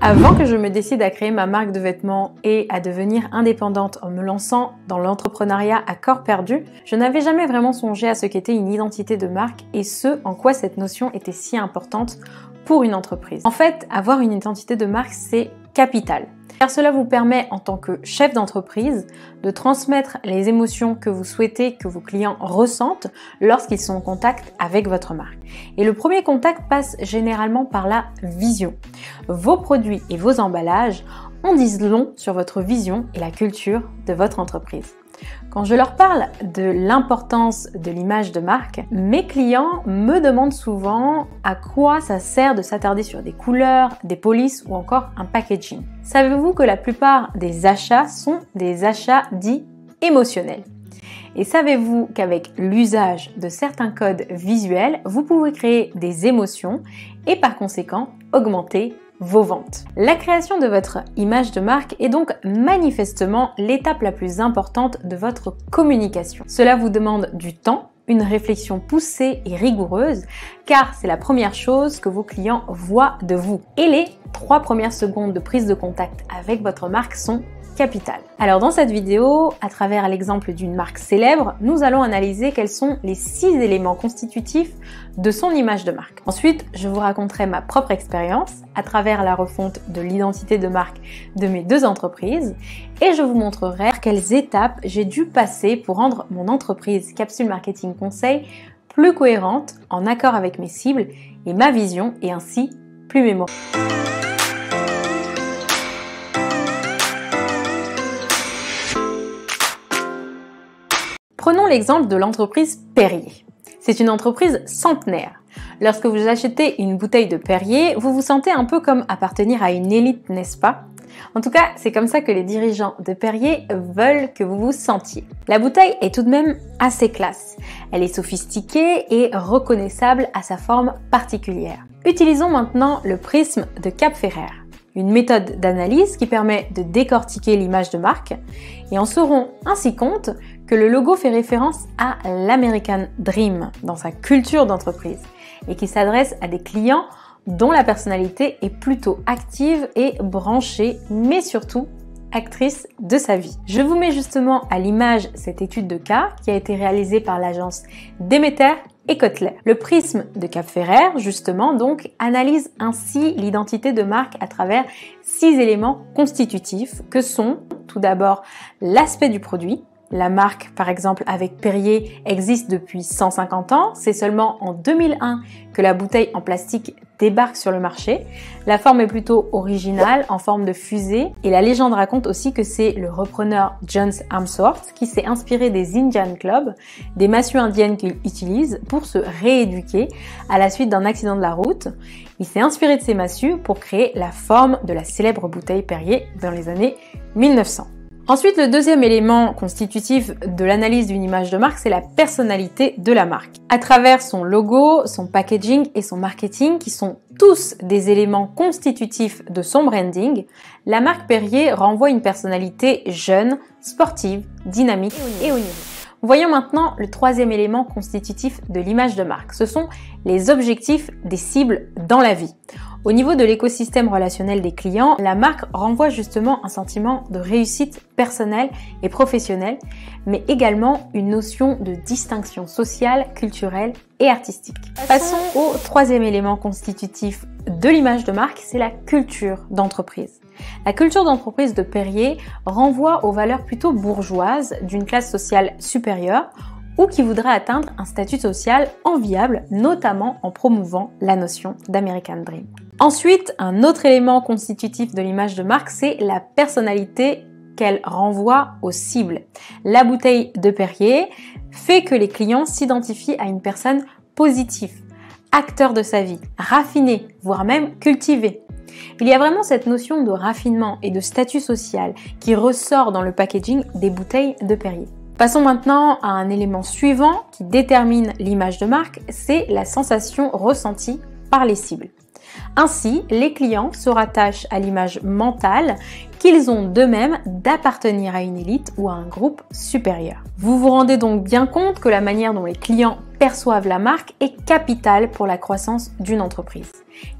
Avant que je me décide à créer ma marque de vêtements et à devenir indépendante en me lançant dans l'entrepreneuriat à corps perdu, je n'avais jamais vraiment songé à ce qu'était une identité de marque et ce en quoi cette notion était si importante pour une entreprise. En fait, avoir une identité de marque, c'est capital. Car cela vous permet, en tant que chef d'entreprise, de transmettre les émotions que vous souhaitez que vos clients ressentent lorsqu'ils sont en contact avec votre marque. Et le premier contact passe généralement par la vision. Vos produits et vos emballages en disent long sur votre vision et la culture de votre entreprise. Quand je leur parle de l'importance de l'image de marque, mes clients me demandent souvent à quoi ça sert de s'attarder sur des couleurs, des polices ou encore un packaging. Savez-vous que la plupart des achats sont des achats dits émotionnels? Et savez-vous qu'avec l'usage de certains codes visuels, vous pouvez créer des émotions et par conséquent augmenter vos ventes. La création de votre image de marque est donc manifestement l'étape la plus importante de votre communication. Cela vous demande du temps, une réflexion poussée et rigoureuse, car c'est la première chose que vos clients voient de vous. Et les 3 premières secondes de prise de contact avec votre marque sont capitales. Alors dans cette vidéo, à travers l'exemple d'une marque célèbre, nous allons analyser quels sont les 6 éléments constitutifs de son image de marque. Ensuite, je vous raconterai ma propre expérience à travers la refonte de l'identité de marque de mes 2 entreprises et je vous montrerai par quelles étapes j'ai dû passer pour rendre mon entreprise Capsule Marketing Conseil plus cohérente, en accord avec mes cibles et ma vision et ainsi plus mémorable. Prenons l'exemple de l'entreprise Perrier. C'est une entreprise centenaire. Lorsque vous achetez une bouteille de Perrier, vous vous sentez un peu comme appartenir à une élite, n'est-ce pas? En tout cas, c'est comme ça que les dirigeants de Perrier veulent que vous vous sentiez. La bouteille est tout de même assez classe. Elle est sophistiquée et reconnaissable à sa forme particulière. Utilisons maintenant le prisme de Cap Ferrer, une méthode d'analyse qui permet de décortiquer l'image de marque et on se rend ainsi compte que le logo fait référence à l'American Dream dans sa culture d'entreprise et qui s'adresse à des clients dont la personnalité est plutôt active et branchée, mais surtout actrice de sa vie. Je vous mets justement à l'image cette étude de cas qui a été réalisée par l'agence Demeter et Kotler. Le prisme de Cap Ferrer, justement, donc, analyse ainsi l'identité de marque à travers 6 éléments constitutifs que sont tout d'abord l'aspect du produit. La marque, par exemple, avec Perrier existe depuis 150 ans. C'est seulement en 2001 que la bouteille en plastique débarque sur le marché. La forme est plutôt originale, en forme de fusée. Et la légende raconte aussi que c'est le repreneur John Harmsworth qui s'est inspiré des Indian Club, des massues indiennes qu'il utilise pour se rééduquer à la suite d'un accident de la route. Il s'est inspiré de ces massues pour créer la forme de la célèbre bouteille Perrier dans les années 1900. Ensuite, le deuxième élément constitutif de l'analyse d'une image de marque, c'est la personnalité de la marque. À travers son logo, son packaging et son marketing, qui sont tous des éléments constitutifs de son branding, la marque Perrier renvoie une personnalité jeune, sportive, dynamique et onirique. Voyons maintenant le 3e élément constitutif de l'image de marque. Ce sont les objectifs des cibles dans la vie. Au niveau de l'écosystème relationnel des clients, la marque renvoie justement un sentiment de réussite personnelle et professionnelle, mais également une notion de distinction sociale, culturelle et artistique. Passons au 3e élément constitutif de l'image de marque, c'est la culture d'entreprise. La culture d'entreprise de Perrier renvoie aux valeurs plutôt bourgeoises d'une classe sociale supérieure ou qui voudrait atteindre un statut social enviable, notamment en promouvant la notion d'American Dream. Ensuite, un autre élément constitutif de l'image de marque, c'est la personnalité qu'elle renvoie aux cibles. La bouteille de Perrier fait que les clients s'identifient à une personne positive, acteur de sa vie, raffiné, voire même cultivé. Il y a vraiment cette notion de raffinement et de statut social qui ressort dans le packaging des bouteilles de Perrier. Passons maintenant à un élément suivant qui détermine l'image de marque, c'est la sensation ressentie par les cibles. Ainsi, les clients se rattachent à l'image mentale qu'ils ont d'eux-mêmes d'appartenir à une élite ou à un groupe supérieur. Vous vous rendez donc bien compte que la manière dont les clients perçoivent la marque est capitale pour la croissance d'une entreprise.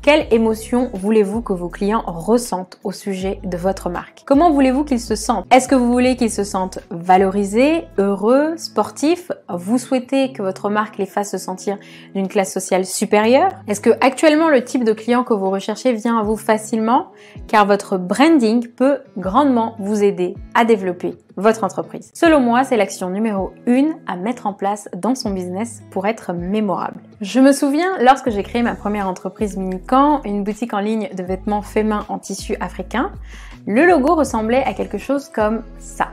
Quelle émotion voulez-vous que vos clients ressentent au sujet de votre marque? Comment voulez-vous qu'ils se sentent? Est-ce que vous voulez qu'ils se sentent valorisés, heureux, sportifs? Vous souhaitez que votre marque les fasse se sentir d'une classe sociale supérieure? Est-ce que actuellement le type de client que vous recherchez vient à vous facilement? Car votre branding peut grandement vous aider à développer votre entreprise. Selon moi, c'est l'action numéro 1 à mettre en place dans son business pour être mémorable. Je me souviens, lorsque j'ai créé ma première entreprise Mini-Camp, une boutique en ligne de vêtements faits main en tissu africain, le logo ressemblait à quelque chose comme ça.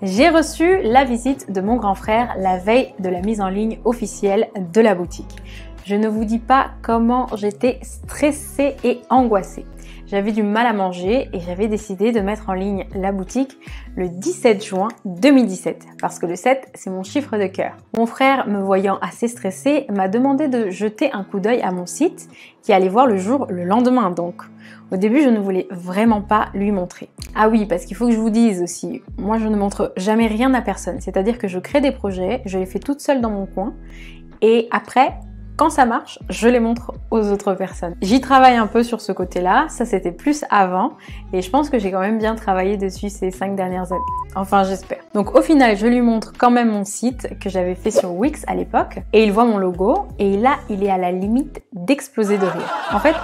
J'ai reçu la visite de mon grand frère la veille de la mise en ligne officielle de la boutique. Je ne vous dis pas comment j'étais stressée et angoissée. J'avais du mal à manger et j'avais décidé de mettre en ligne la boutique le 17 juin 2017 parce que le 7, c'est mon chiffre de cœur. Mon frère, me voyant assez stressée, m'a demandé de jeter un coup d'œil à mon site qui allait voir le jour le lendemain donc. Au début, je ne voulais vraiment pas lui montrer. Ah oui, parce qu'il faut que je vous dise aussi, moi je ne montre jamais rien à personne. C'est-à-dire que je crée des projets, je les fais toute seule dans mon coin et après, quand ça marche, je les montre aux autres personnes. J'y travaille un peu sur ce côté-là, ça c'était plus avant et je pense que j'ai quand même bien travaillé dessus ces 5 dernières années. Enfin, j'espère. Donc au final, je lui montre quand même mon site que j'avais fait sur Wix à l'époque et il voit mon logo et là, il est à la limite d'exploser de rire. En fait,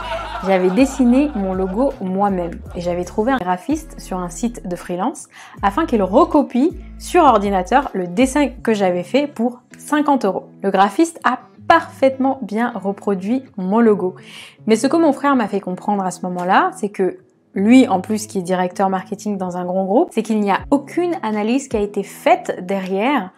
j'avais dessiné mon logo moi-même et j'avais trouvé un graphiste sur un site de freelance afin qu'il recopie sur ordinateur le dessin que j'avais fait pour 50 €. Le graphiste a parfaitement bien reproduit mon logo. Mais ce que mon frère m'a fait comprendre à ce moment-là, c'est que lui, en plus, qui est directeur marketing dans un grand groupe, c'est qu'il n'y a aucune analyse qui a été faite derrière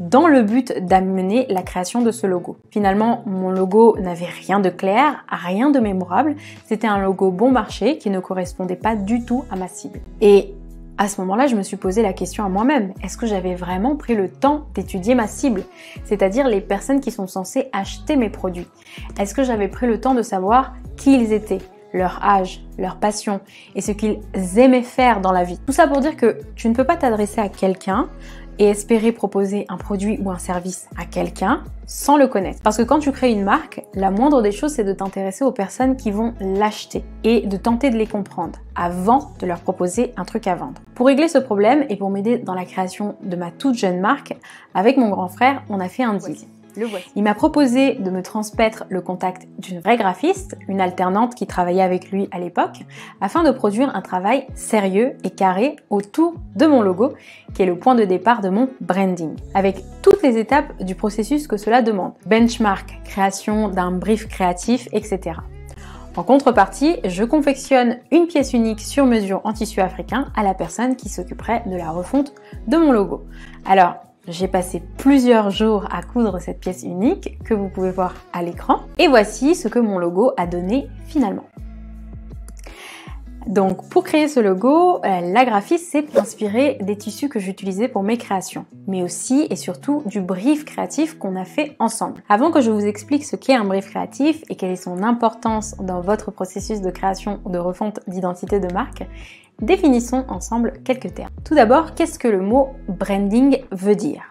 dans le but d'amener la création de ce logo. Finalement, mon logo n'avait rien de clair, rien de mémorable. C'était un logo bon marché qui ne correspondait pas du tout à ma cible. Et à ce moment-là, je me suis posé la question à moi-même. Est-ce que j'avais vraiment pris le temps d'étudier ma cible? C'est-à-dire les personnes qui sont censées acheter mes produits. Est-ce que j'avais pris le temps de savoir qui ils étaient, leur âge, leur passion et ce qu'ils aimaient faire dans la vie? Tout ça pour dire que tu ne peux pas t'adresser à quelqu'un et espérer proposer un produit ou un service à quelqu'un sans le connaître. Parce que quand tu crées une marque, la moindre des choses, c'est de t'intéresser aux personnes qui vont l'acheter et de tenter de les comprendre avant de leur proposer un truc à vendre. Pour régler ce problème et pour m'aider dans la création de ma toute jeune marque, avec mon grand frère, on a fait un deal. Il m'a proposé de me transmettre le contact d'une vraie graphiste, une alternante qui travaillait avec lui à l'époque, afin de produire un travail sérieux et carré autour de mon logo, qui est le point de départ de mon branding, avec toutes les étapes du processus que cela demande. Benchmark, création d'un brief créatif, etc. En contrepartie, je confectionne une pièce unique sur mesure en tissu africain à la personne qui s'occuperait de la refonte de mon logo. Alors, j'ai passé plusieurs jours à coudre cette pièce unique que vous pouvez voir à l'écran. Et voici ce que mon logo a donné finalement. Donc pour créer ce logo, la graphiste s'est inspirée des tissus que j'utilisais pour mes créations, mais aussi et surtout du brief créatif qu'on a fait ensemble. Avant que je vous explique ce qu'est un brief créatif et quelle est son importance dans votre processus de création ou de refonte d'identité de marque, définissons ensemble quelques termes. Tout d'abord, qu'est-ce que le mot branding veut dire?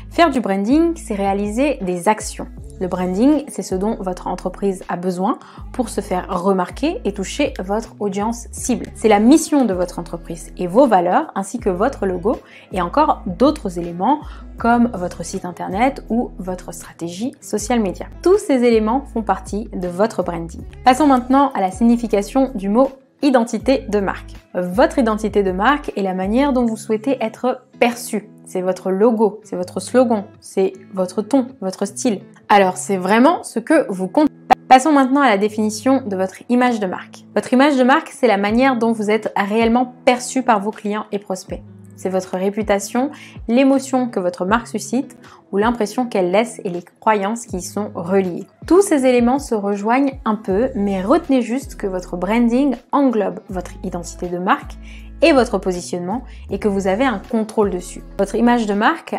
Faire du branding, c'est réaliser des actions. Le branding, c'est ce dont votre entreprise a besoin pour se faire remarquer et toucher votre audience cible. C'est la mission de votre entreprise et vos valeurs ainsi que votre logo et encore d'autres éléments comme votre site internet ou votre stratégie social media. Tous ces éléments font partie de votre branding. Passons maintenant à la signification du mot identité de marque. Votre identité de marque est la manière dont vous souhaitez être perçu. C'est votre logo, c'est votre slogan, c'est votre ton, votre style. Alors, c'est vraiment ce que vous comptez. Passons maintenant à la définition de votre image de marque. Votre image de marque, c'est la manière dont vous êtes réellement perçu par vos clients et prospects. C'est votre réputation, l'émotion que votre marque suscite ou l'impression qu'elle laisse et les croyances qui y sont reliées. Tous ces éléments se rejoignent un peu, mais retenez juste que votre branding englobe votre identité de marque et votre positionnement et que vous avez un contrôle dessus. Votre image de marque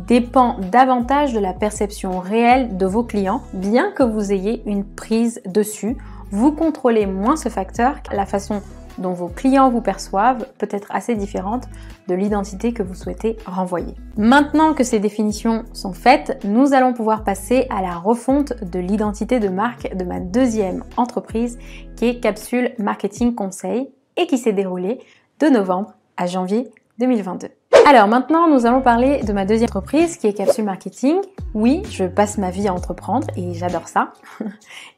dépend davantage de la perception réelle de vos clients, bien que vous ayez une prise dessus. Vous contrôlez moins ce facteur que la façon dont vos clients vous perçoivent peut être assez différente de l'identité que vous souhaitez renvoyer. Maintenant que ces définitions sont faites, nous allons pouvoir passer à la refonte de l'identité de marque de ma deuxième entreprise qui est Capsule Marketing Conseil et qui s'est déroulée de novembre à janvier 2022. Alors maintenant, nous allons parler de ma deuxième entreprise qui est Capsule Marketing. Oui, je passe ma vie à entreprendre et j'adore ça.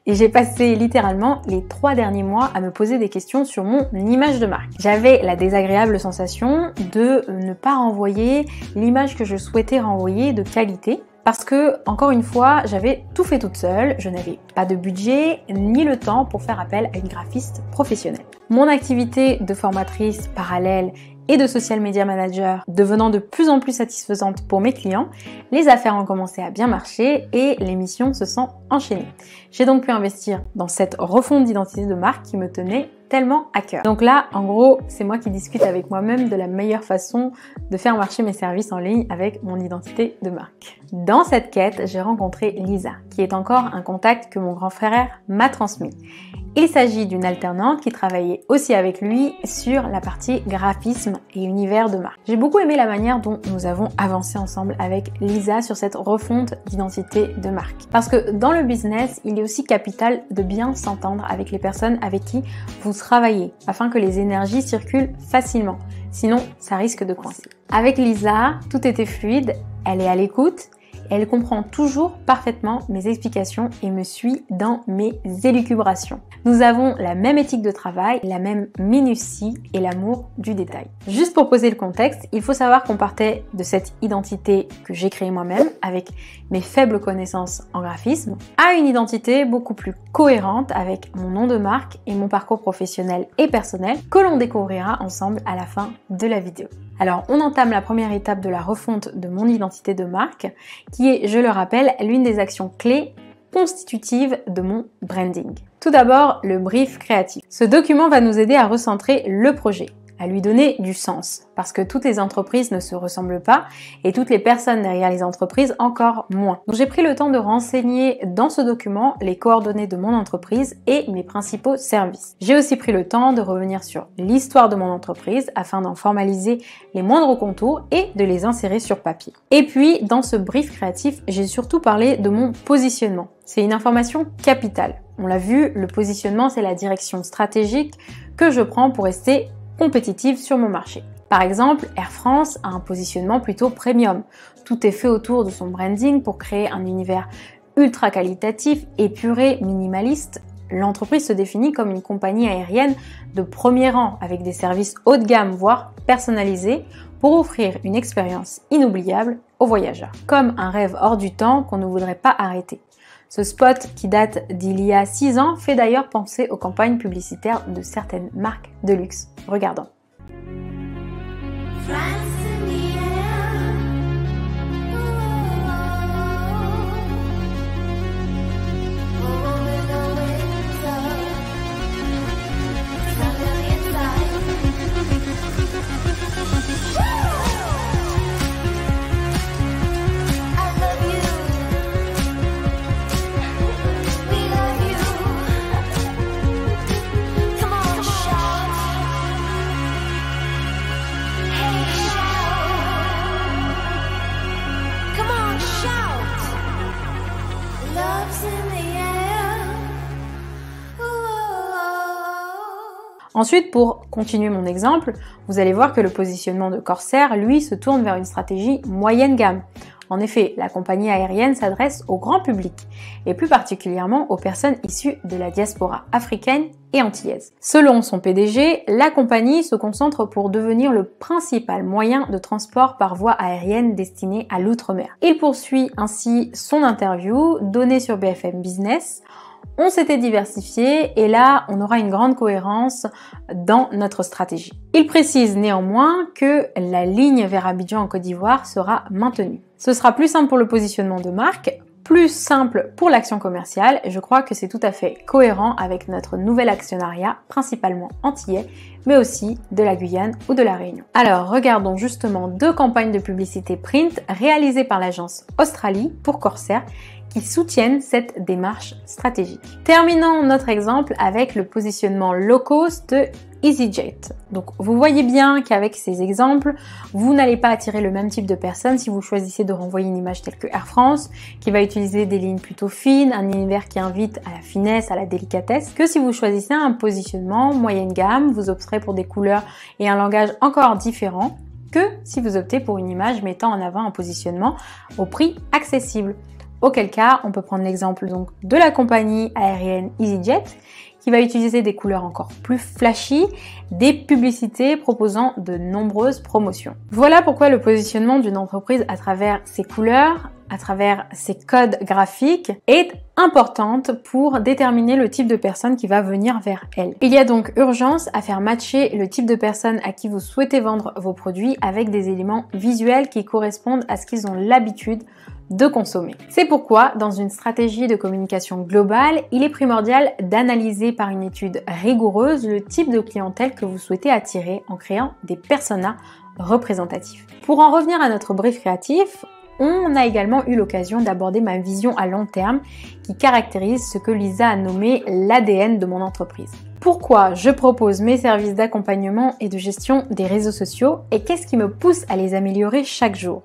Et j'ai passé littéralement les 3 derniers mois à me poser des questions sur mon image de marque. J'avais la désagréable sensation de ne pas renvoyer l'image que je souhaitais renvoyer de qualité. Parce que, encore une fois, j'avais tout fait toute seule, je n'avais pas de budget ni le temps pour faire appel à une graphiste professionnelle. Mon activité de formatrice parallèle et de social media manager devenant de plus en plus satisfaisante pour mes clients, les affaires ont commencé à bien marcher et les missions se sont enchaînées. J'ai donc pu investir dans cette refonte d'identité de marque qui me tenait tellement à cœur. Donc là, en gros, c'est moi qui discute avec moi-même de la meilleure façon de faire marcher mes services en ligne avec mon identité de marque. Dans cette quête, j'ai rencontré Lisa, qui est encore un contact que mon grand frère m'a transmis. Il s'agit d'une alternante qui travaillait aussi avec lui sur la partie graphisme et univers de marque. J'ai beaucoup aimé la manière dont nous avons avancé ensemble avec Lisa sur cette refonte d'identité de marque. Parce que dans le business, il est aussi capital de bien s'entendre avec les personnes avec qui vous travaillez afin que les énergies circulent facilement. Sinon, ça risque de coincer. Avec Lisa, tout était fluide, elle est à l'écoute. Elle comprend toujours parfaitement mes explications et me suit dans mes élucubrations. Nous avons la même éthique de travail, la même minutie et l'amour du détail. Juste pour poser le contexte, il faut savoir qu'on partait de cette identité que j'ai créée moi-même avec mes faibles connaissances en graphisme à une identité beaucoup plus cohérente avec mon nom de marque et mon parcours professionnel et personnel que l'on découvrira ensemble à la fin de la vidéo. Alors, on entame la première étape de la refonte de mon identité de marque, qui est, je le rappelle, l'une des actions clés constitutives de mon branding. Tout d'abord, le brief créatif. Ce document va nous aider à recentrer le projet, à lui donner du sens, parce que toutes les entreprises ne se ressemblent pas et toutes les personnes derrière les entreprises encore moins. Donc j'ai pris le temps de renseigner dans ce document les coordonnées de mon entreprise et mes principaux services. J'ai aussi pris le temps de revenir sur l'histoire de mon entreprise afin d'en formaliser les moindres contours et de les insérer sur papier. Et puis, dans ce brief créatif, j'ai surtout parlé de mon positionnement. C'est une information capitale. On l'a vu, le positionnement, c'est la direction stratégique que je prends pour rester compétitive sur mon marché. Par exemple, Air France a un positionnement plutôt premium. Tout est fait autour de son branding pour créer un univers ultra qualitatif, épuré, minimaliste. L'entreprise se définit comme une compagnie aérienne de premier rang avec des services haut de gamme, voire personnalisés, pour offrir une expérience inoubliable aux voyageurs. Comme un rêve hors du temps qu'on ne voudrait pas arrêter. Ce spot, qui date d'il y a 6 ans, fait d'ailleurs penser aux campagnes publicitaires de certaines marques de luxe. Regardons. Ensuite, pour continuer mon exemple, vous allez voir que le positionnement de Corsair, lui, se tourne vers une stratégie moyenne gamme. En effet, la compagnie aérienne s'adresse au grand public, et plus particulièrement aux personnes issues de la diaspora africaine et antillaise. Selon son PDG, la compagnie se concentre pour devenir le principal moyen de transport par voie aérienne destiné à l'outre-mer. Il poursuit ainsi son interview donnée sur BFM Business. On s'était diversifié et là, on aura une grande cohérence dans notre stratégie. Il précise néanmoins que la ligne vers Abidjan en Côte d'Ivoire sera maintenue. Ce sera plus simple pour le positionnement de marque, plus simple pour l'action commerciale et je crois que c'est tout à fait cohérent avec notre nouvel actionnariat, principalement antillais, mais aussi de la Guyane ou de la Réunion. Alors, regardons justement 2 campagnes de publicité print réalisées par l'agence Australie pour Corsair qui soutiennent cette démarche stratégique. Terminons notre exemple avec le positionnement low cost de EasyJet. Donc vous voyez bien qu'avec ces exemples, vous n'allez pas attirer le même type de personnes si vous choisissez de renvoyer une image telle que Air France, qui va utiliser des lignes plutôt fines, un univers qui invite à la finesse, à la délicatesse, que si vous choisissez un positionnement moyenne gamme, vous opterez pour des couleurs et un langage encore différent que si vous optez pour une image mettant en avant un positionnement au prix accessible. Auquel cas, on peut prendre l'exemple donc de la compagnie aérienne EasyJet qui va utiliser des couleurs encore plus flashy, des publicités proposant de nombreuses promotions. Voilà pourquoi le positionnement d'une entreprise à travers ses couleurs, à travers ses codes graphiques est importante pour déterminer le type de personne qui va venir vers elle. Il y a donc urgence à faire matcher le type de personne à qui vous souhaitez vendre vos produits avec des éléments visuels qui correspondent à ce qu'ils ont l'habitude de consommer. C'est pourquoi, dans une stratégie de communication globale, il est primordial d'analyser par une étude rigoureuse le type de clientèle que vous souhaitez attirer en créant des personas représentatifs. Pour en revenir à notre brief créatif, on a également eu l'occasion d'aborder ma vision à long terme qui caractérise ce que Lisa a nommé l'ADN de mon entreprise. Pourquoi je propose mes services d'accompagnement et de gestion des réseaux sociaux et qu'est-ce qui me pousse à les améliorer chaque jour ?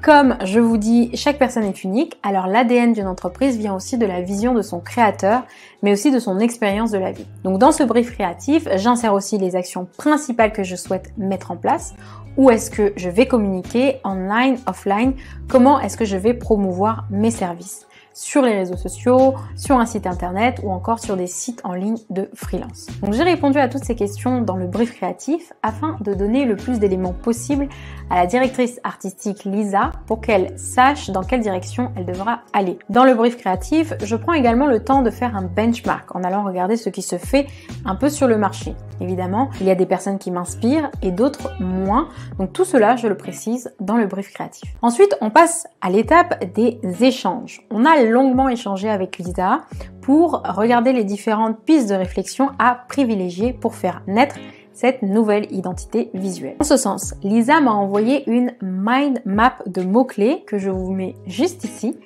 Comme je vous dis, chaque personne est unique, alors l'ADN d'une entreprise vient aussi de la vision de son créateur, mais aussi de son expérience de la vie. Donc dans ce brief créatif, j'insère aussi les actions principales que je souhaite mettre en place. Où est-ce que je vais communiquer, online, offline, comment est-ce que je vais promouvoir mes services sur les réseaux sociaux, sur un site internet ou encore sur des sites en ligne de freelance. Donc j'ai répondu à toutes ces questions dans le brief créatif afin de donner le plus d'éléments possible à la directrice artistique Lisa pour qu'elle sache dans quelle direction elle devra aller. Dans le brief créatif, je prends également le temps de faire un benchmark en allant regarder ce qui se fait un peu sur le marché. Évidemment, il y a des personnes qui m'inspirent et d'autres moins. Donc tout cela, je le précise dans le brief créatif. Ensuite, on passe à l'étape des échanges. On a longuement échangé avec Lisa pour regarder les différentes pistes de réflexion à privilégier pour faire naître cette nouvelle identité visuelle. En ce sens, Lisa m'a envoyé une mind map de mots-clés que je vous mets juste ici.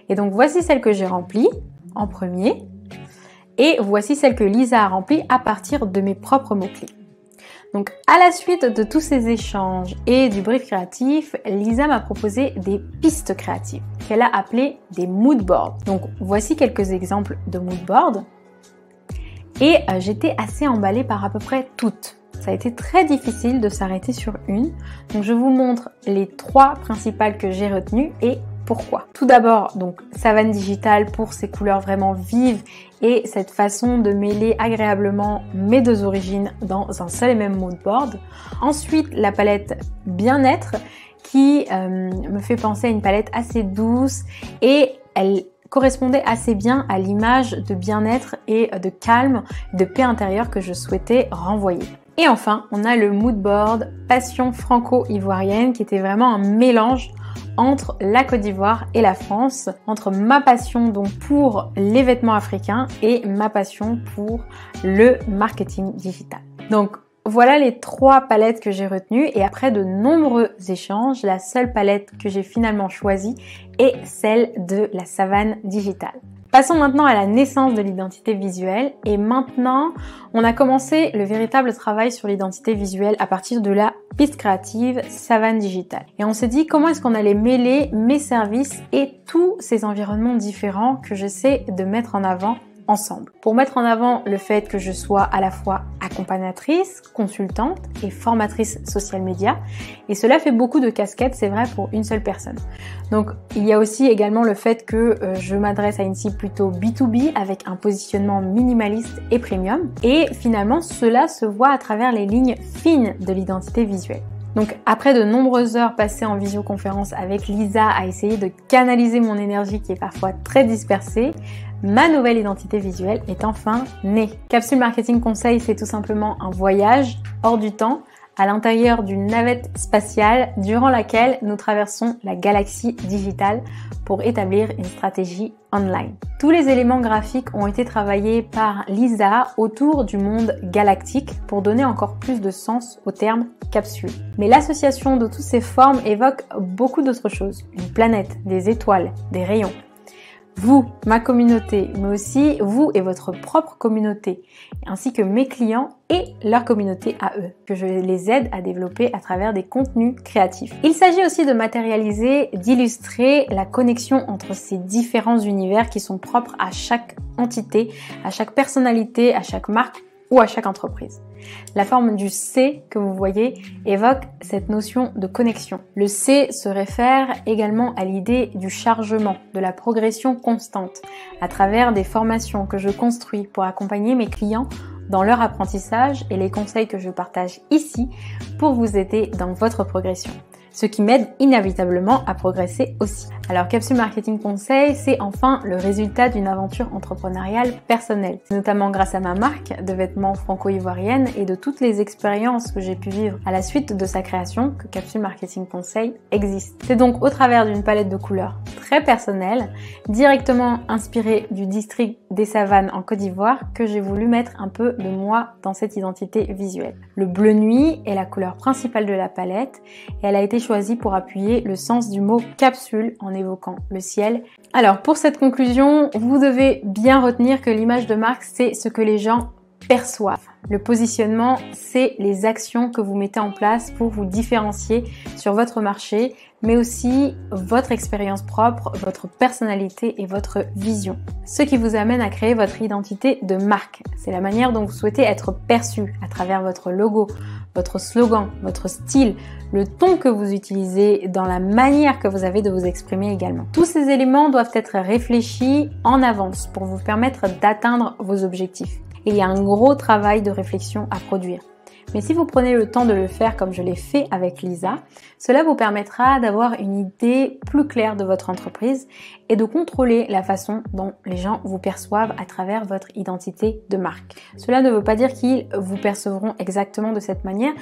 Et donc voici celle que j'ai remplie en premier. Et voici celle que Lisa a remplie à partir de mes propres mots-clés. Donc, à la suite de tous ces échanges et du brief créatif, Lisa m'a proposé des pistes créatives qu'elle a appelées des mood boards. Donc, voici quelques exemples de mood boards. Et j'étais assez emballée par à peu près toutes. Ça a été très difficile de s'arrêter sur une. Donc, je vous montre les 3 principales que j'ai retenues et pourquoi. Tout d'abord, donc Savane Digital pour ses couleurs vraiment vives et cette façon de mêler agréablement mes 2 origines dans un seul et même mood board. Ensuite, la palette Bien-être qui me fait penser à une palette assez douce et elle correspondait assez bien à l'image de bien-être et de calme, de paix intérieure que je souhaitais renvoyer. Et enfin, on a le mood board Passion franco-ivoirienne qui était vraiment un mélange entre la Côte d'Ivoire et la France, entre ma passion donc pour les vêtements africains et ma passion pour le marketing digital. Donc voilà les 3 palettes que j'ai retenues et après de nombreux échanges, la seule palette que j'ai finalement choisie est celle de la Savane Digital. Passons maintenant à la naissance de l'identité visuelle et maintenant on a commencé le véritable travail sur l'identité visuelle à partir de la piste créative Savane Digital. Et on s'est dit comment est-ce qu'on allait mêler mes services et tous ces environnements différents que j'essaie de mettre en avant ensemble. Pour mettre en avant le fait que je sois à la fois accompagnatrice, consultante et formatrice social media. Et cela fait beaucoup de casquettes, c'est vrai, pour une seule personne. Donc, il y a aussi également le fait que je m'adresse à une cible plutôt B2B avec un positionnement minimaliste et premium. Et finalement, cela se voit à travers les lignes fines de l'identité visuelle. Donc après de nombreuses heures passées en visioconférence avec Lisa à essayer de canaliser mon énergie qui est parfois très dispersée, ma nouvelle identité visuelle est enfin née. Capsule Marketing Conseil, c'est tout simplement un voyage hors du temps à l'intérieur d'une navette spatiale durant laquelle nous traversons la galaxie digitale pour établir une stratégie online. Tous les éléments graphiques ont été travaillés par Lisa autour du monde galactique pour donner encore plus de sens au terme capsule. Mais l'association de toutes ces formes évoque beaucoup d'autres choses. Une planète, des étoiles, des rayons. vous, ma communauté, mais aussi vous et votre propre communauté, ainsi que mes clients et leur communauté à eux, que je les aide à développer à travers des contenus créatifs. Il s'agit aussi de matérialiser, d'illustrer la connexion entre ces différents univers qui sont propres à chaque entité, à chaque personnalité, à chaque marque ou à chaque entreprise. La forme du C que vous voyez évoque cette notion de connexion. Le C se réfère également à l'idée du chargement, de la progression constante, à travers des formations que je construis pour accompagner mes clients dans leur apprentissage et les conseils que je partage ici pour vous aider dans votre progression. Ce qui m'aide inévitablement à progresser aussi. Alors Capsule Marketing Conseil, c'est enfin le résultat d'une aventure entrepreneuriale personnelle, notamment grâce à ma marque de vêtements franco-ivoirienne et de toutes les expériences que j'ai pu vivre à la suite de sa création que Capsule Marketing Conseil existe. C'est donc au travers d'une palette de couleurs très personnelle, directement inspirée du district des Savanes en Côte d'Ivoire, que j'ai voulu mettre un peu de moi dans cette identité visuelle. Le bleu nuit est la couleur principale de la palette et elle a été choisi pour appuyer le sens du mot capsule en évoquant le ciel. Alors pour cette conclusion, vous devez bien retenir que l'image de marque, c'est ce que les gens perçoivent. Le positionnement, c'est les actions que vous mettez en place pour vous différencier sur votre marché, mais aussi votre expérience propre, votre personnalité et votre vision. Ce qui vous amène à créer votre identité de marque. C'est la manière dont vous souhaitez être perçu à travers votre logo, votre slogan, votre style, le ton que vous utilisez, dans la manière que vous avez de vous exprimer également. Tous ces éléments doivent être réfléchis en avance pour vous permettre d'atteindre vos objectifs. Il y a un gros travail de réflexion à produire. Mais si vous prenez le temps de le faire comme je l'ai fait avec Lisa, cela vous permettra d'avoir une idée plus claire de votre entreprise et de contrôler la façon dont les gens vous perçoivent à travers votre identité de marque. Cela ne veut pas dire qu'ils vous percevront exactement de cette manière,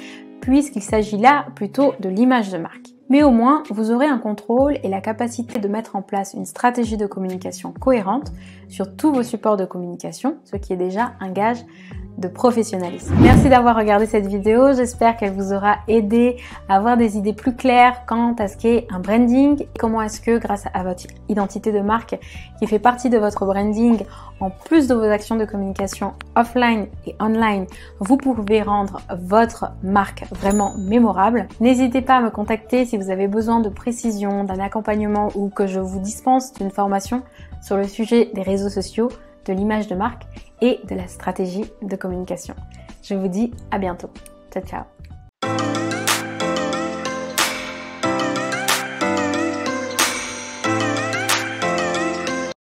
puisqu'il s'agit là plutôt de l'image de marque. Mais au moins, vous aurez un contrôle et la capacité de mettre en place une stratégie de communication cohérente sur tous vos supports de communication, ce qui est déjà un gage de professionnalisme. Merci d'avoir regardé cette vidéo, j'espère qu'elle vous aura aidé à avoir des idées plus claires quant à ce qu'est un branding, et comment est-ce que grâce à votre identité de marque qui fait partie de votre branding, en plus de vos actions de communication offline et online, vous pouvez rendre votre marque vraiment mémorable. N'hésitez pas à me contacter si vous avez besoin de précision, d'un accompagnement ou que je vous dispense d'une formation sur le sujet des réseaux sociaux, de l'image de marque et de la stratégie de communication. Je vous dis à bientôt. Ciao, ciao.